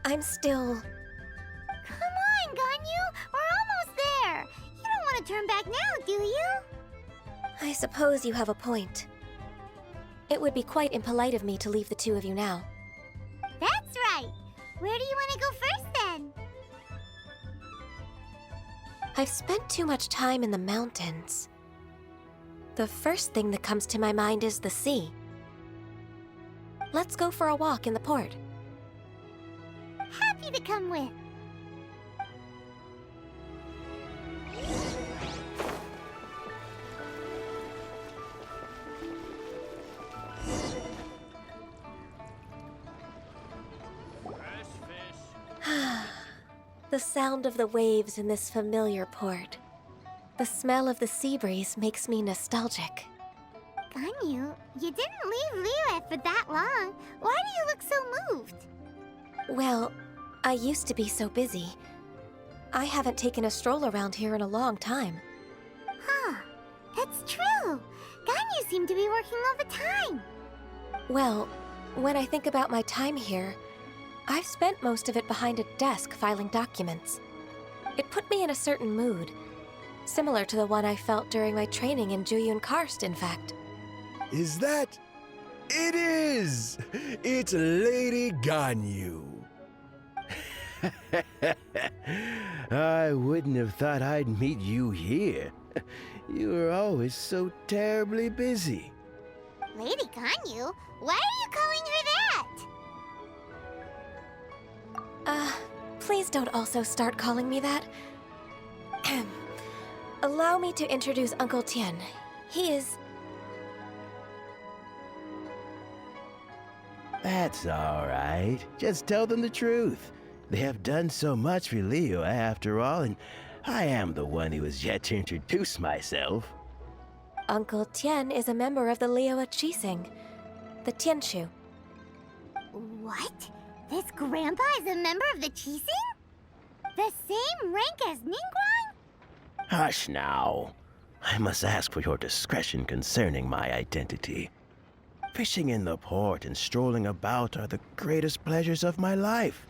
I'm still... Come on, Ganyu! We're almost there! You don't want to turn back now, do you? I suppose you have a point. It would be quite impolite of me to leave the two of you now. That's right! Where do you want to go first, then? I've spent too much time in the mountains. The first thing that comes to my mind is the sea. Let's go for a walk in the port. Happy to come with. The sound of the waves in this familiar port. The smell of the sea breeze makes me nostalgic. Ganyu, you didn't leave Liyue for that long. Why do you look so moved? Well, I used to be so busy. I haven't taken a stroll around here in a long time. Huh, that's true. Ganyu seemed to be working all the time. Well, when I think about my time here, I've spent most of it behind a desk filing documents. It put me in a certain mood, similar to the one I felt during my training in Juyun Karst, in fact. Is that? It is! It's Lady Ganyu. I wouldn't have thought I'd meet you here. You were always so terribly busy. Lady Ganyu? Why are you calling her that? Please don't also start calling me that. Allow me to introduce Uncle Tien. He is... That's all right. Just tell them the truth. They have done so much for Liyue after all, and I am the one who has yet to introduce myself. Uncle Tien is a member of the Liyue Qixing, the Tianshu. What? This grandpa is a member of the Qixing? The same rank as Ningguang? Hush now. I must ask for your discretion concerning my identity. Fishing in the port and strolling about are the greatest pleasures of my life.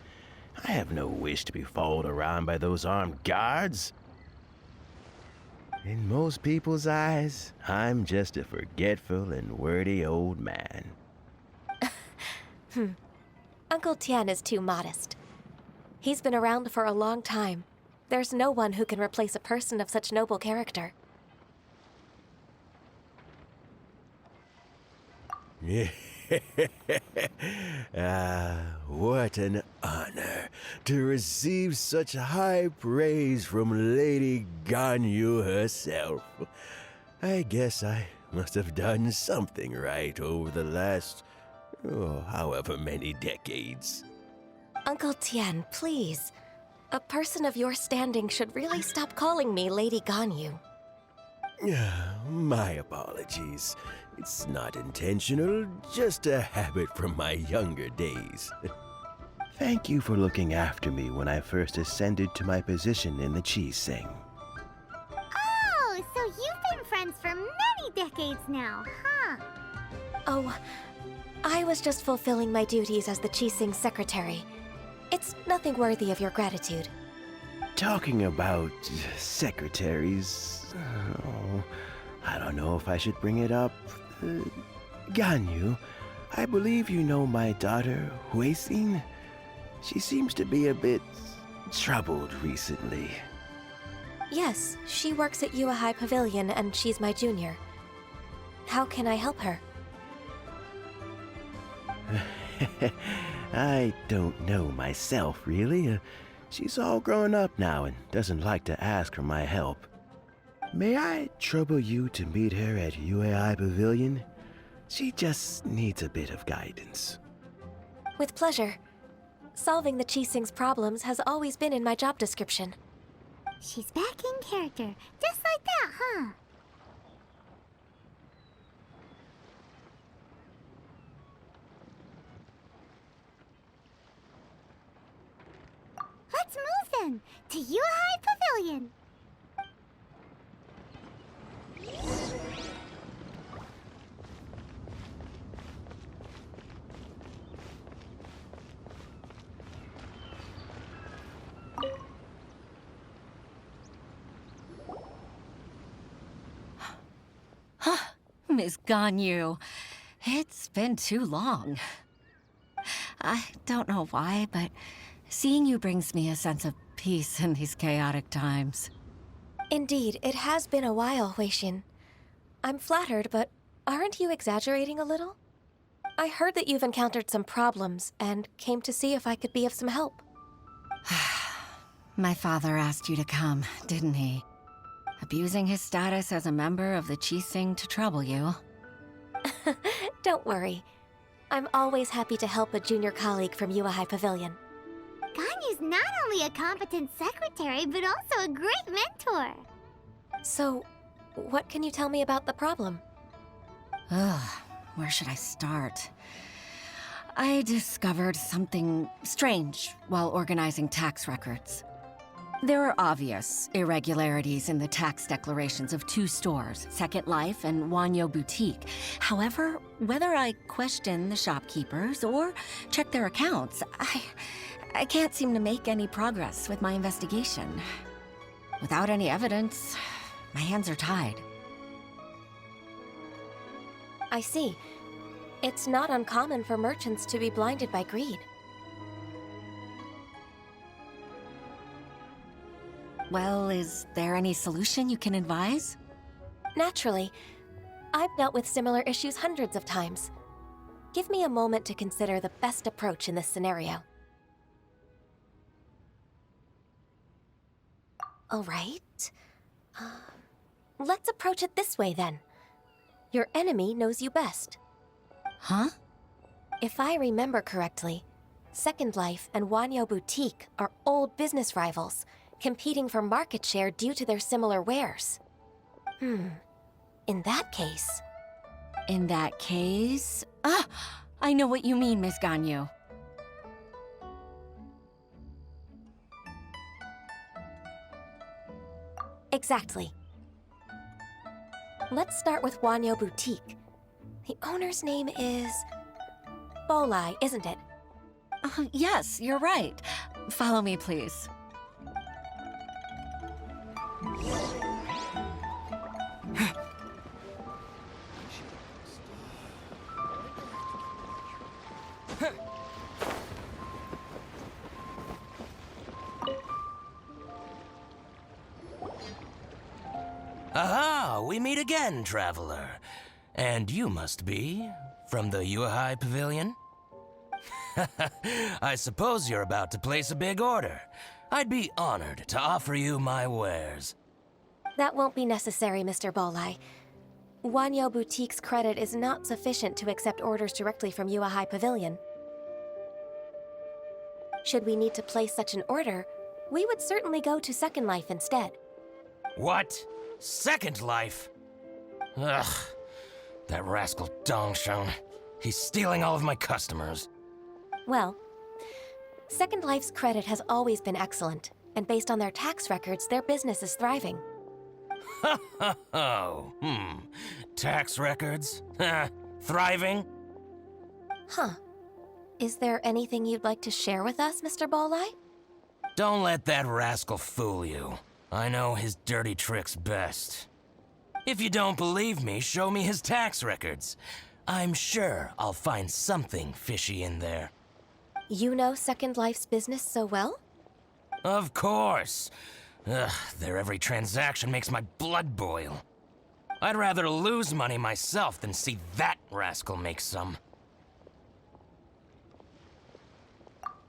I have no wish to be followed around by those armed guards. In most people's eyes, I'm just a forgetful and wordy old man. Uncle Tien is too modest. He's been around for a long time. There's no one who can replace a person of such noble character. What an honor to receive such high praise from Lady Ganyu herself. I guess I must have done something right over the last, however many decades. Uncle Tien, please. A person of your standing should really stop calling me Lady Ganyu. My apologies. It's not intentional, just a habit from my younger days. Thank you for looking after me when I first ascended to my position in the Qixing. Oh, so you've been friends for many decades now, huh? Oh, I was just fulfilling my duties as the Qixing secretary. It's nothing worthy of your gratitude. Talking about secretaries, I don't know if I should bring it up. Ganyu, I believe you know my daughter, Huixin. She seems to be a bit troubled recently. Yes, she works at Yua High Pavilion and she's my junior. How can I help her? I don't know myself, really. She's all grown up now and doesn't like to ask for my help. May I trouble you to meet her at UAI Pavilion? She just needs a bit of guidance. With pleasure. Solving the Qixing's problems has always been in my job description. She's back in character, just like that, huh? Let's move then, to Yuhai Pavilion. Miss Ganyu. It's been too long. I don't know why, but seeing you brings me a sense of peace in these chaotic times. Indeed, it has been a while, Huixin. I'm flattered, but aren't you exaggerating a little? I heard that you've encountered some problems and came to see if I could be of some help. My father asked you to come, didn't he? Abusing his status as a member of the Qixing to trouble you. Don't worry. I'm always happy to help a junior colleague from Yuehai Pavilion. Ganyu's not only a competent secretary, but also a great mentor. So, what can you tell me about the problem? Ugh, where should I start? I discovered something strange while organizing tax records. There are obvious irregularities in the tax declarations of two stores, Second Life and Wanyo Boutique. However, whether I question the shopkeepers or check their accounts, I can't seem to make any progress with my investigation. Without any evidence, my hands are tied. I see. It's not uncommon for merchants to be blinded by greed. Well, is there any solution you can advise? Naturally. I've dealt with similar issues hundreds of times. Give me a moment to consider the best approach in this scenario. All right. Let's approach it this way, then. Your enemy knows you best. Huh? If I remember correctly, Second Life and Wanyo Boutique are old business rivals, competing for market share due to their similar wares. In that case... In that case... Ah! I know what you mean, Miss Ganyu. Exactly. Let's start with Wanyo Boutique. The owner's name is... Bolai, isn't it? Yes, you're right. Follow me, please. Aha! We meet again, traveler. And you must be from the Yuehai Pavilion? I suppose you're about to place a big order. I'd be honored to offer you my wares. That won't be necessary, Mr. Bolai. Wanyo Boutique's credit is not sufficient to accept orders directly from Yuehai Pavilion. Should we need to place such an order, we would certainly go to Second Life instead. What? Second Life? Ugh. That rascal Dongsheng. He's stealing all of my customers. Well, Second Life's credit has always been excellent, and based on their tax records, their business is thriving. Tax records? Thriving? Huh. Is there anything you'd like to share with us, Mr. Bolai? Don't let that rascal fool you. I know his dirty tricks best. If you don't believe me, show me his tax records. I'm sure I'll find something fishy in there. You know Second Life's business so well? Of course. Ugh, their every transaction makes my blood boil. I'd rather lose money myself than see that rascal make some.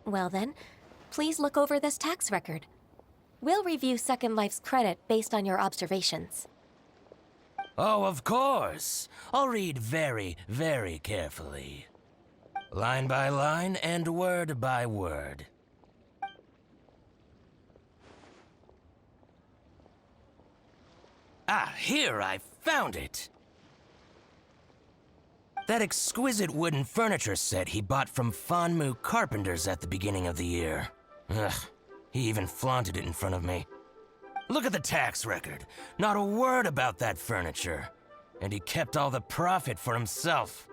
Well then, please look over this tax record. We'll review Second Life's credit based on your observations. Oh, of course. I'll read very, very carefully. Line by line and word by word. Ah, here, I found it! That exquisite wooden furniture set he bought from Fanmu Carpenters at the beginning of the year. Ugh, he even flaunted it in front of me. Look at the tax record. Not a word about that furniture. And he kept all the profit for himself.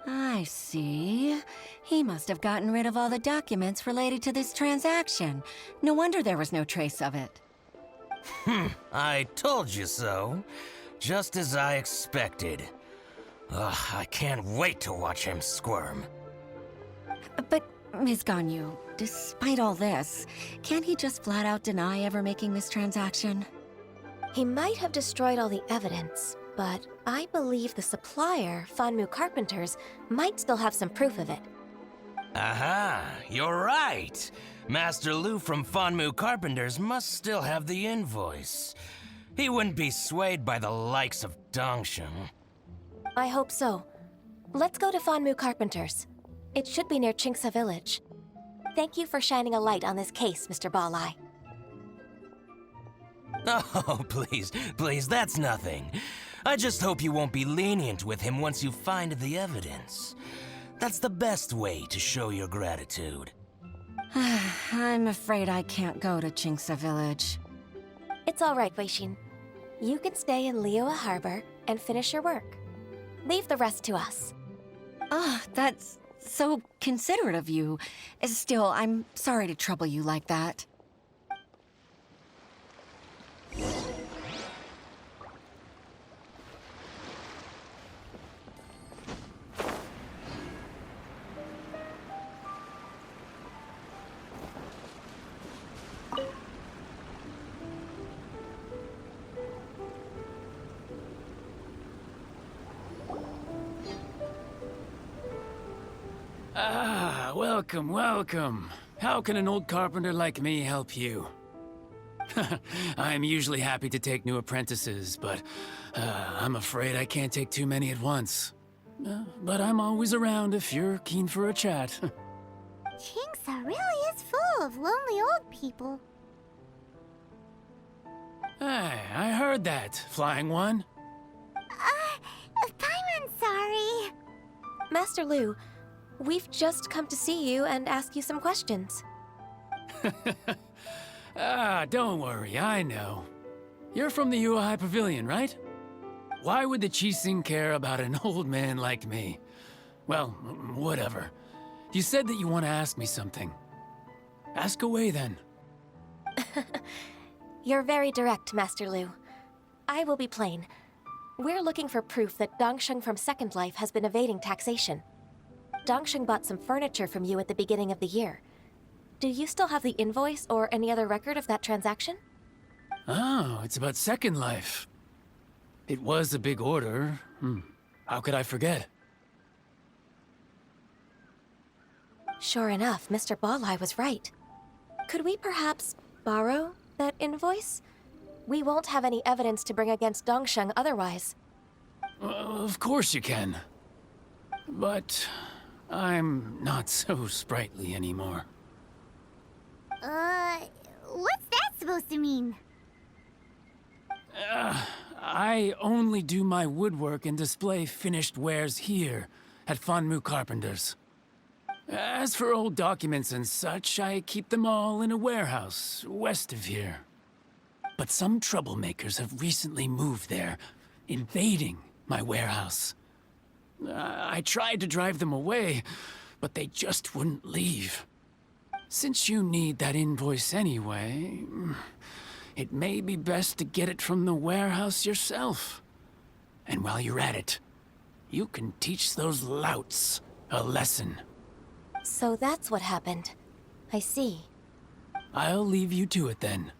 I see. He must have gotten rid of all the documents related to this transaction. No wonder there was no trace of it. I told you so. Just as I expected. Ugh, I can't wait to watch him squirm. But, Ms. Ganyu, despite all this, can't he just flat out deny ever making this transaction? He might have destroyed all the evidence, but I believe the supplier, Fanmu Carpenters, might still have some proof of it. Aha, you're right. Master Lu from Fanmu Carpenters must still have the invoice. He wouldn't be swayed by the likes of Dongsheng. I hope so. Let's go to Fanmu Carpenters. It should be near Chingsa Village. Thank you for shining a light on this case, Mr. Balai. Oh, please, that's nothing. I just hope you won't be lenient with him once you find the evidence. That's the best way to show your gratitude. I'm afraid I can't go to Chingsa Village. It's all right, Weishin. You can stay in Liyue Harbor and finish your work. Leave the rest to us. Ah, that's so considerate of you. Still, I'm sorry to trouble you like that. Ah, welcome, welcome. How can an old carpenter like me help you? I'm usually happy to take new apprentices, but I'm afraid I can't take too many at once. But I'm always around if you're keen for a chat. Chingsa really is full of lonely old people. Hey, I heard that, Flying One. Paimon's sorry. Master Lu, we've just come to see you and ask you some questions. Don't worry, I know. You're from the Yuehai Pavilion, right? Why would the Qixing care about an old man like me? Well, whatever. You said that you want to ask me something. Ask away, then. You're very direct, Master Lu. I will be plain. We're looking for proof that Dongsheng from Second Life has been evading taxation. Dongsheng bought some furniture from you at the beginning of the year. Do you still have the invoice or any other record of that transaction? Oh, it's about Second Life. It was a big order. How could I forget? Sure enough, Mr. Balai was right. Could we perhaps borrow that invoice? We won't have any evidence to bring against Dongsheng otherwise. Of course you can. But I'm not so sprightly anymore. What's that supposed to mean? I only do my woodwork and display finished wares here at Fanmu Carpenters. As for old documents and such, I keep them all in a warehouse west of here. But some troublemakers have recently moved there, invading my warehouse. I tried to drive them away, but they just wouldn't leave. Since you need that invoice anyway, it may be best to get it from the warehouse yourself. And while you're at it, you can teach those louts a lesson. So that's what happened. I see. I'll leave you to it then.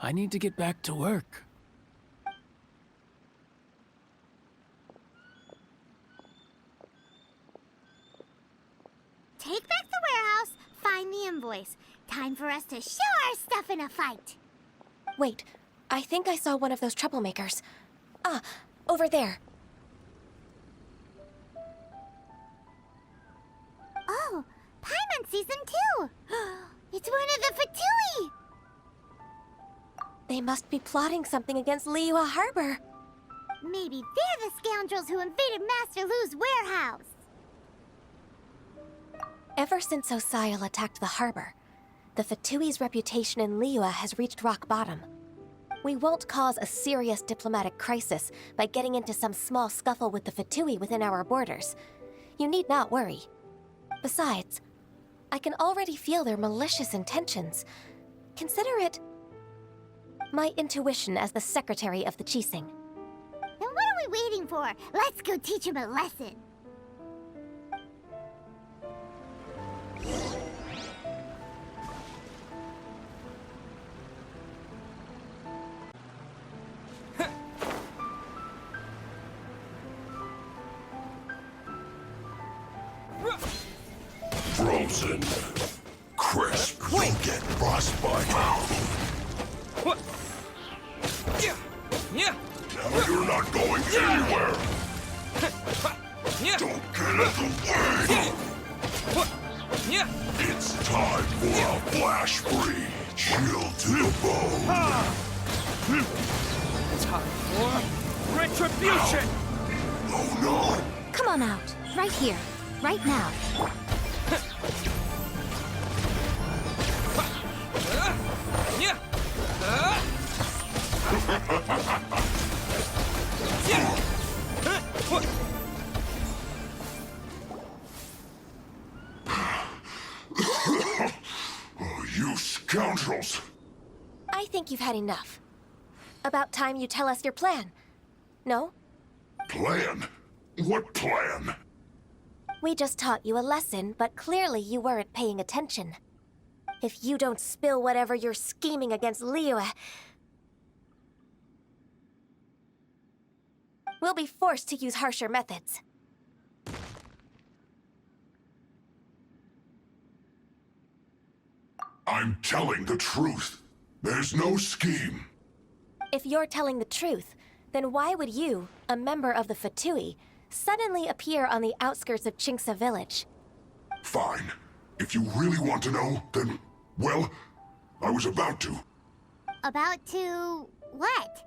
I need to get back to work. Take back the warehouse, find the invoice. Time for us to show our stuff in a fight. Wait, I think I saw one of those troublemakers. Ah, over there. Oh, Paimon sees them too. It's one of the Fatui. They must be plotting something against Liyue Harbor. Maybe they're the scoundrels who invaded Master Lu's warehouse. Ever since Osial attacked the harbor, the Fatui's reputation in Liyue has reached rock bottom. We won't cause a serious diplomatic crisis by getting into some small scuffle with the Fatui within our borders. You need not worry. Besides, I can already feel their malicious intentions. Consider it my intuition as the secretary of the Qixing. Then what do we we waiting for? Let's go teach him a lesson. Frozen. Crisp. You'll get frostbite. Now you're not going anywhere. Don't get in the way. It's time for a flash free. Chill to the bone. Time for retribution! Oh no. Come on out. Right here. Right now. Oh, you scoundrels! I think you've had enough. About time you tell us your plan. No? Plan? What plan? We just taught you a lesson, but clearly you weren't paying attention. If you don't spill whatever you're scheming against Liyue, we'll be forced to use harsher methods. I'm telling the truth. There's no scheme. If you're telling the truth, then why would you, a member of the Fatui, suddenly appear on the outskirts of Chinksa village? Fine. If you really want to know, then, well, I was about to. About to what?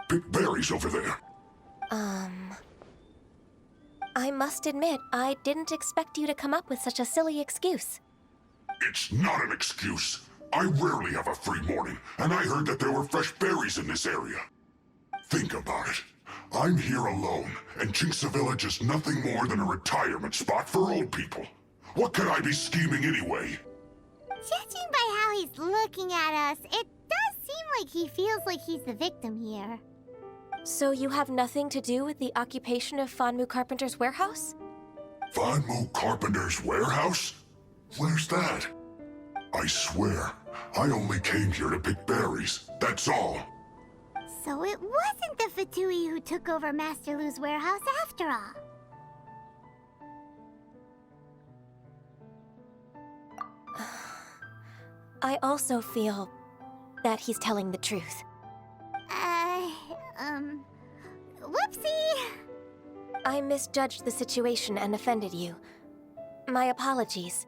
Pick berries over there. I must admit, I didn't expect you to come up with such a silly excuse. It's not an excuse. I rarely have a free morning, and I heard that there were fresh berries in this area. Think about it. I'm here alone, and Chinksa Village is nothing more than a retirement spot for old people. What could I be scheming anyway? Judging by how he's looking at us, it does seem like he feels like he's the victim here. So you have nothing to do with the occupation of Fanmu Carpenter's warehouse? Fanmu Carpenter's warehouse? Where's that? I swear, I only came here to pick berries, that's all. So it wasn't the Fatui who took over Master Lu's warehouse after all. I also feel that he's telling the truth. Whoopsie! I misjudged the situation and offended you. My apologies.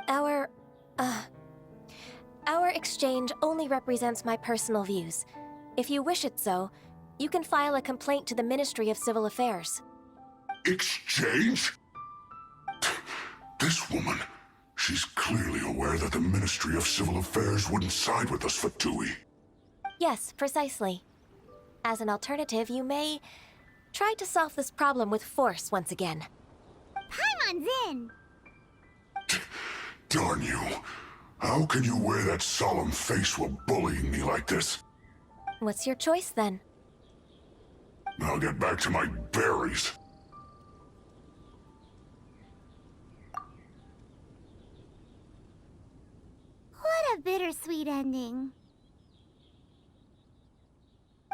Our exchange only represents my personal views. If you wish it so, you can file a complaint to the Ministry of Civil Affairs. Exchange? This woman, she's clearly aware that the Ministry of Civil Affairs wouldn't side with us, Fatui. Yes, precisely. As an alternative, you may try to solve this problem with force once again. Paimon's in! Darn you. How can you wear that solemn face while bullying me like this? What's your choice, then? I'll get back to my berries. What a bittersweet ending.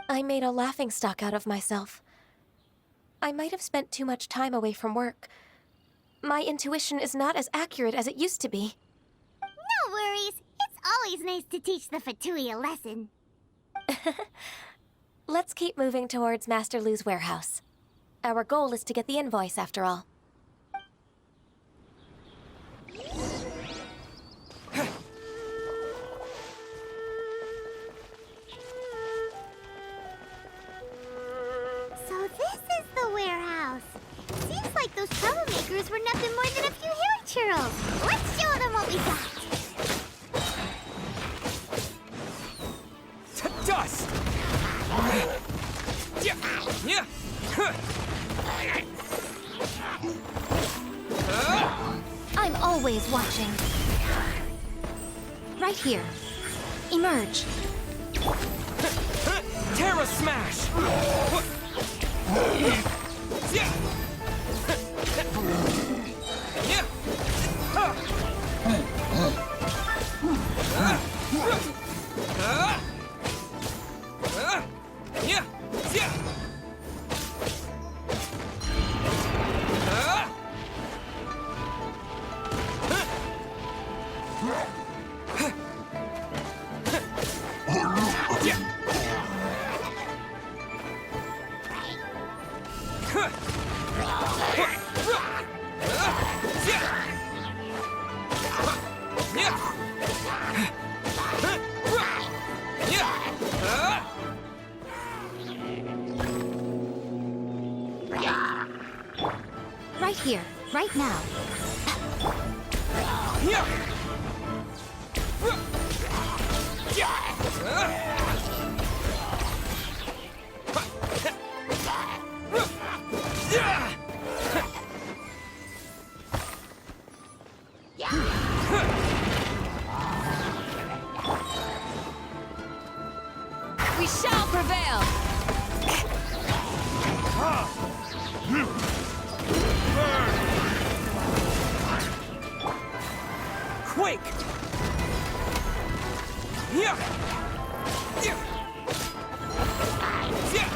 I made a laughingstock out of myself. I might have spent too much time away from work. My intuition is not as accurate as it used to be. No worries. It's always nice to teach the Fatui a lesson. Let's keep moving towards Master Lu's warehouse. Our goal is to get the invoice, after all. So this is the warehouse. Seems like those troublemakers were nothing more than a few hair churls. Let's show them what we got. To dust! I'm always watching. Right here. Emerge. Terra Smash! Right here, right now. We shall prevail! Quake! Yeah! Yeah! Yeah!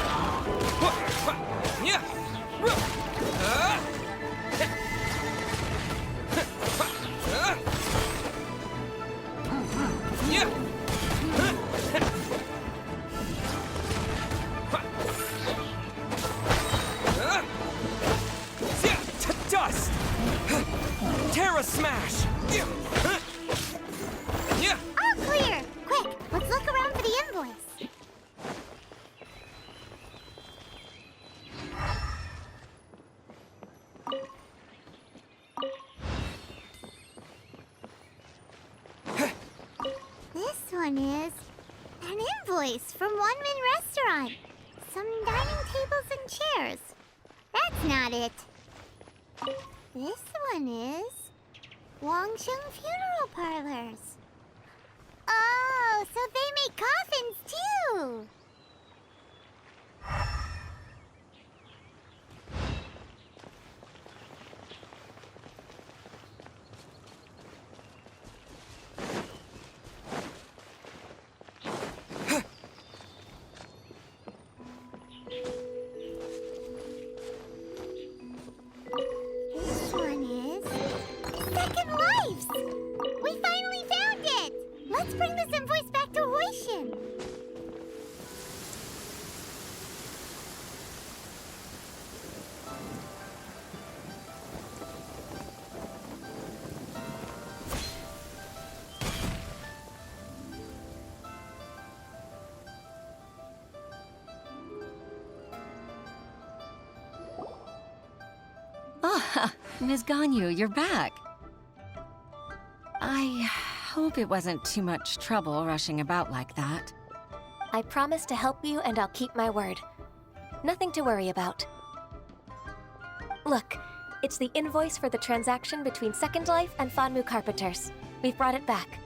To dust! Terra Smash! All clear! Quick, let's look around for the invoice. This one is an invoice from One Min Restaurant. Some dining tables and chairs. That's not it. This one is Wangsheng Funeral Parlors. Oh, so they make coffins too! This one is Second Lives! We finally found it! Let's bring this invoice back to Hoishin. Ah, Ms. Ganyu, you're back. I hope it wasn't too much trouble rushing about like that. I promise to help you and I'll keep my word. Nothing to worry about. Look, it's the invoice for the transaction between Second Life and Fanmu Carpenters. We've brought it back.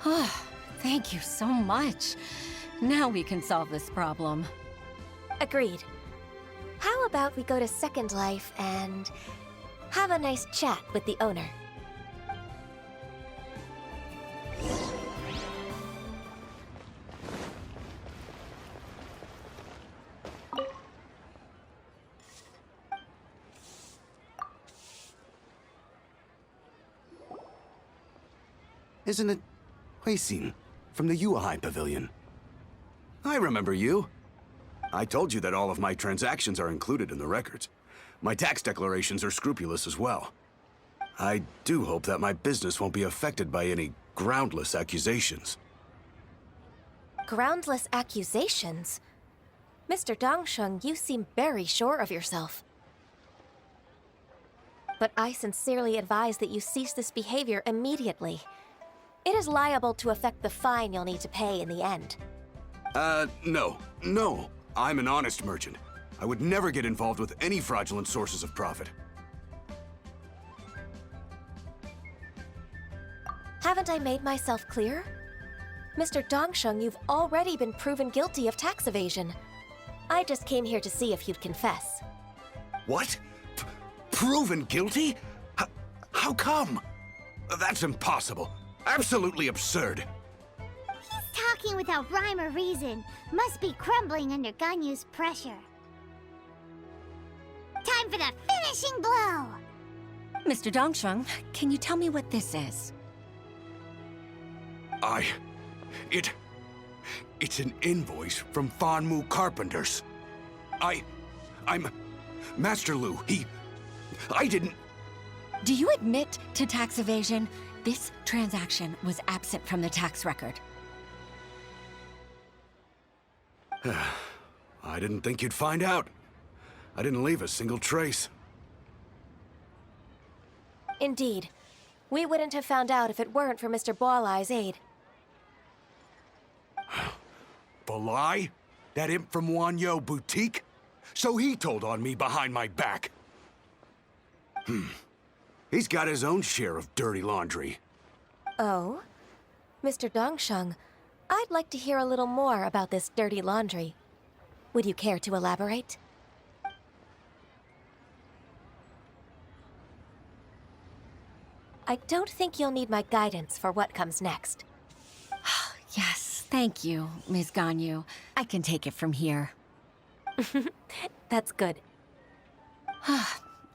Oh, thank you so much. Now we can solve this problem. Agreed. How about we go to Second Life and have a nice chat with the owner? Isn't it Huixin from the Yuehai Pavilion? I remember you. I told you that all of my transactions are included in the records. My tax declarations are scrupulous as well. I do hope that my business won't be affected by any groundless accusations. Groundless accusations? Mr. Dongsheng, you seem very sure of yourself. But I sincerely advise that you cease this behavior immediately. It is liable to affect the fine you'll need to pay in the end. No. I'm an honest merchant. I would never get involved with any fraudulent sources of profit. Haven't I made myself clear? Mr. Dongsheng, you've already been proven guilty of tax evasion. I just came here to see if you'd confess. What? Proven guilty? How come? That's impossible. Absolutely absurd. He's talking without rhyme or reason. Must be crumbling under Ganyu's pressure. Time for the finishing blow! Mr. Dongsheng, can you tell me what this is? It's an invoice from Fanmu Carpenters. I'm Master Lu. I didn't... Do you admit to tax evasion? This transaction was absent from the tax record. I didn't think you'd find out. I didn't leave a single trace. Indeed. We wouldn't have found out if it weren't for Mr. Boalai's aid. Balai? That imp from Wanyo Boutique? So he told on me behind my back. He's got his own share of dirty laundry. Oh? Mr. Dongsheng, I'd like to hear a little more about this dirty laundry. Would you care to elaborate? I don't think you'll need my guidance for what comes next. Yes, thank you, Ms. Ganyu. I can take it from here. That's good.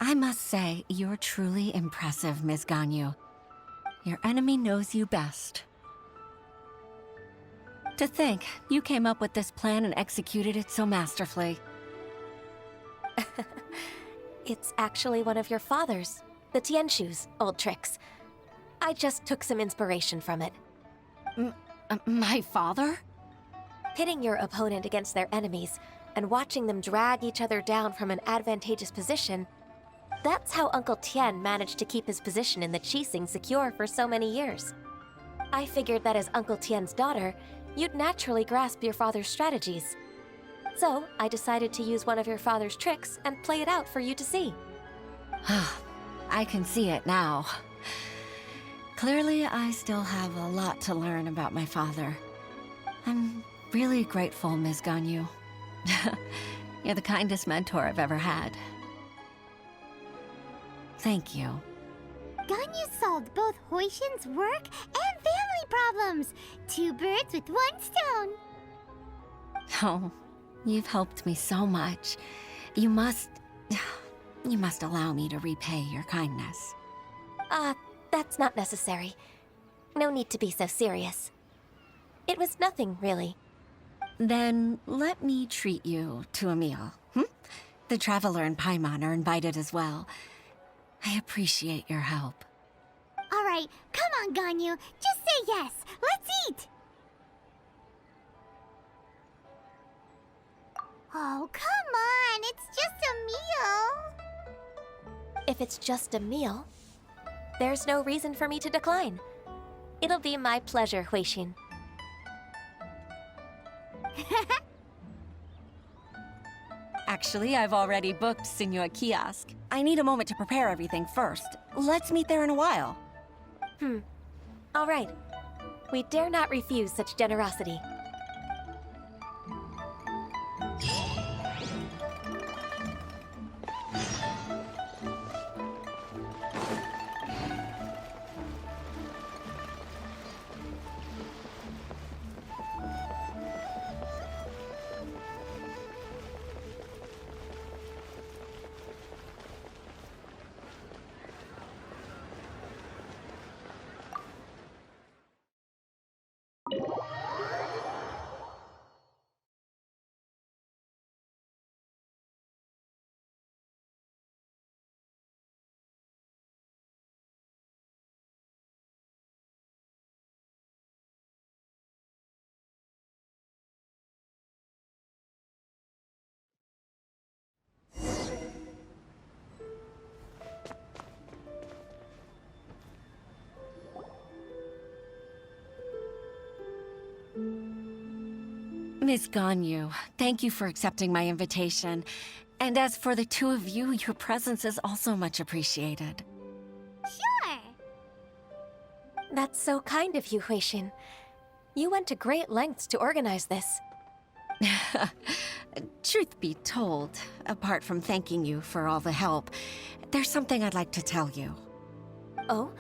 I must say, you're truly impressive, Ms. Ganyu. Your enemy knows you best. To think, you came up with this plan and executed it so masterfully. It's actually one of your father's, the Tianshu's, old tricks. I just took some inspiration from it. My father? Pitting your opponent against their enemies and watching them drag each other down from an advantageous position, that's how Uncle Tian managed to keep his position in the Qixing secure for so many years. I figured that as Uncle Tian's daughter, you'd naturally grasp your father's strategies. So, I decided to use one of your father's tricks and play it out for you to see. I can see it now. Clearly, I still have a lot to learn about my father. I'm really grateful, Ms. Ganyu. You're the kindest mentor I've ever had. Thank you. Ganyu solved both Huixin's work and family problems. 2 birds with 1 stone. Oh, you've helped me so much. You must allow me to repay your kindness. That's not necessary. No need to be so serious. It was nothing, really. Then let me treat you to a meal. The Traveler and Paimon are invited as well. I appreciate your help. All right, come on, Ganyu. Just say yes. Let's eat. Oh, come on. It's just a meal. If it's just a meal, there's no reason for me to decline. It'll be my pleasure, Huixin. Actually, I've already booked Senor Kiosk. I need a moment to prepare everything first. Let's meet there in a while. All right. We dare not refuse such generosity. Miss Ganyu, thank you for accepting my invitation. And as for the 2 of you, your presence is also much appreciated. Sure. That's so kind of you, Huixin. You went to great lengths to organize this. Truth be told, apart from thanking you for all the help, there's something I'd like to tell you. Oh?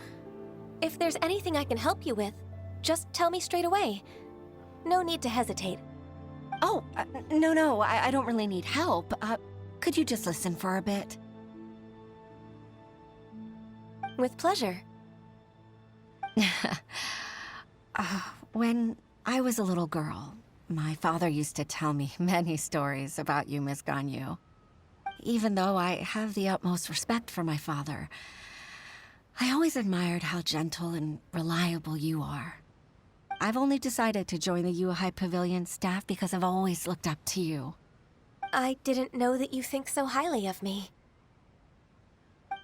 If there's anything I can help you with, just tell me straight away. No need to hesitate. Oh, no, I don't really need help. Could you just listen for a bit? With pleasure. When I was a little girl, my father used to tell me many stories about you, Miss Ganyu. Even though I have the utmost respect for my father, I always admired how gentle and reliable you are. I've only decided to join the Yuhai Pavilion staff because I've always looked up to you. I didn't know that you think so highly of me.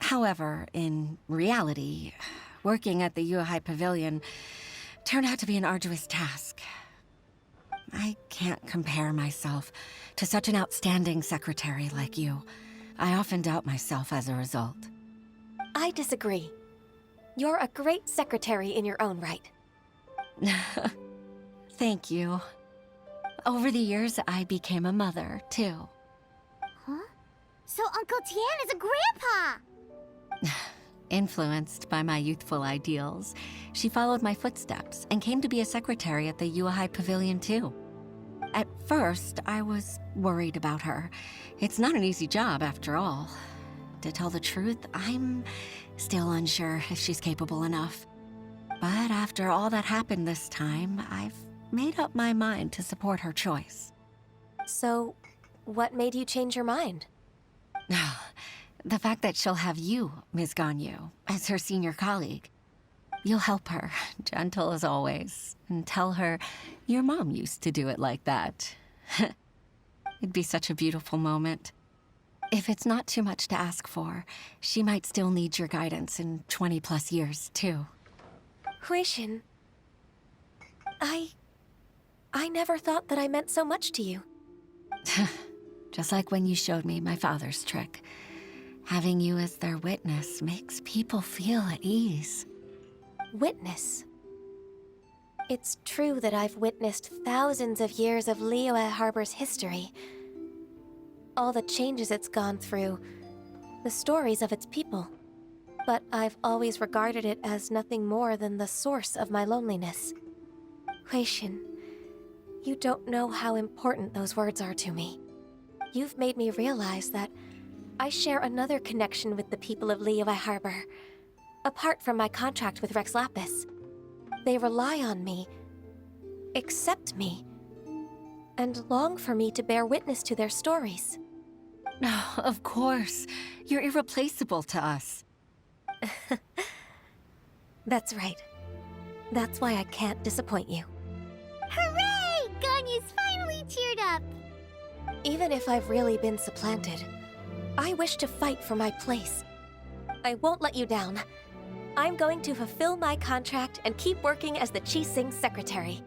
However, in reality, working at the Yuhai Pavilion turned out to be an arduous task. I can't compare myself to such an outstanding secretary like you. I often doubt myself as a result. I disagree. You're a great secretary in your own right. Thank you. Over the years, I became a mother, too. Huh? So Uncle Tian is a grandpa! Influenced by my youthful ideals, she followed my footsteps and came to be a secretary at the Yuhai Pavilion, too. At first, I was worried about her. It's not an easy job, after all. To tell the truth, I'm still unsure if she's capable enough. But after all that happened this time, I've made up my mind to support her choice. So, what made you change your mind? The fact that she'll have you, Ms. Ganyu, as her senior colleague. You'll help her, gentle as always, and tell her your mom used to do it like that. It'd be such a beautiful moment. If it's not too much to ask for, she might still need your guidance in 20+ years, too. Huishin, I never thought that I meant so much to you. Just like when you showed me my father's trick. Having you as their witness makes people feel at ease. Witness. It's true that I've witnessed thousands of years of Liyue Harbor's history. All the changes it's gone through, the stories of its people. But I've always regarded it as nothing more than the source of my loneliness. Huishin, you don't know how important those words are to me. You've made me realize that I share another connection with the people of Liyue Harbor, apart from my contract with Rex Lapis. They rely on me, accept me, and long for me to bear witness to their stories. Oh, of course. You're irreplaceable to us. That's right. That's why I can't disappoint you. Hooray! Ganyu's finally cheered up! Even if I've really been supplanted, I wish to fight for my place. I won't let you down. I'm going to fulfill my contract and keep working as the Qixing secretary.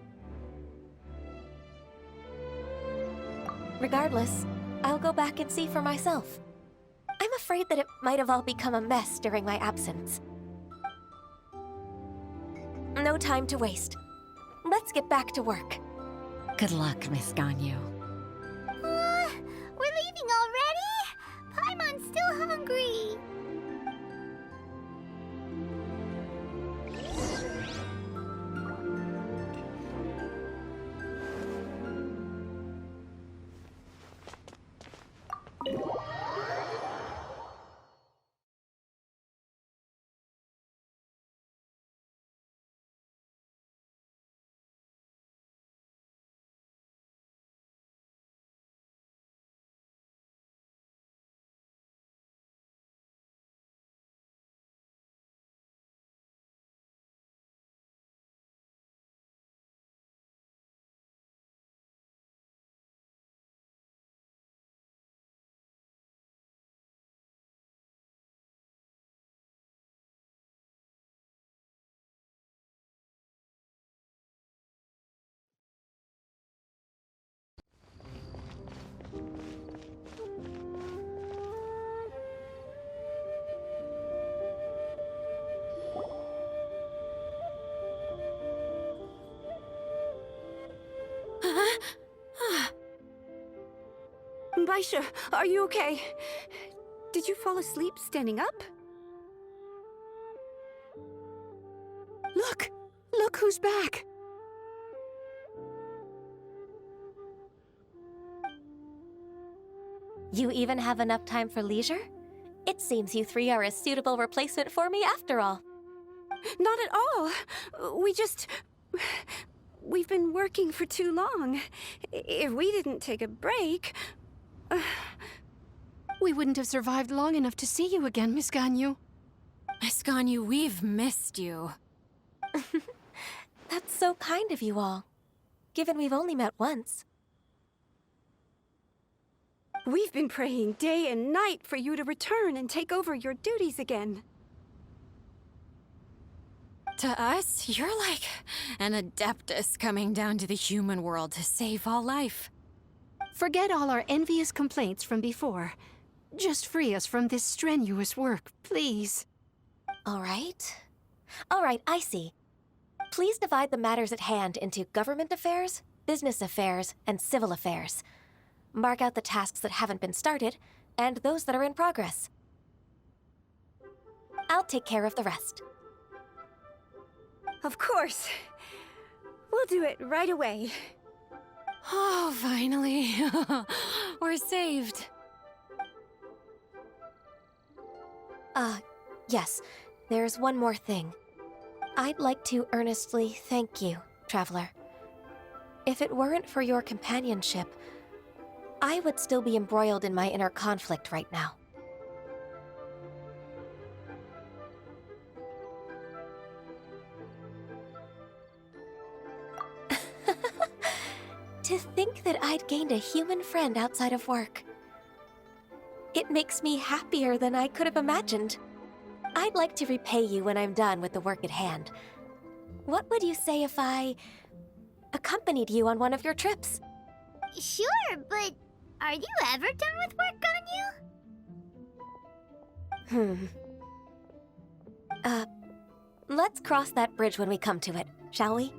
Regardless, I'll go back and see for myself. I'm afraid that it might have all become a mess during my absence. No time to waste. Let's get back to work. Good luck, Miss Ganyu. We're leaving already? Paimon's still hungry. Elisha, are you okay? Did you fall asleep standing up? Look! Look who's back! You even have enough time for leisure? It seems you three are a suitable replacement for me after all. Not at all. We've been working for too long. If we didn't take a break... We wouldn't have survived long enough to see you again, Miss Ganyu. Miss Ganyu, we've missed you. That's so kind of you all, given we've only met once. We've been praying day and night for you to return and take over your duties again. To us, you're like an adeptus coming down to the human world to save all life. Forget all our envious complaints from before. Just free us from this strenuous work, please. All right, I see. Please divide the matters at hand into government affairs, business affairs, and civil affairs. Mark out the tasks that haven't been started, and those that are in progress. I'll take care of the rest. Of course. We'll do it right away. Oh, finally. We're saved. Yes. There's one more thing. I'd like to earnestly thank you, Traveler. If it weren't for your companionship, I would still be embroiled in my inner conflict right now. To think that I'd gained a human friend outside of work. It makes me happier than I could have imagined. I'd like to repay you when I'm done with the work at hand. What would you say if I accompanied you on one of your trips? Sure, but are you ever done with work, Ganyu? Let's cross that bridge when we come to it, shall we?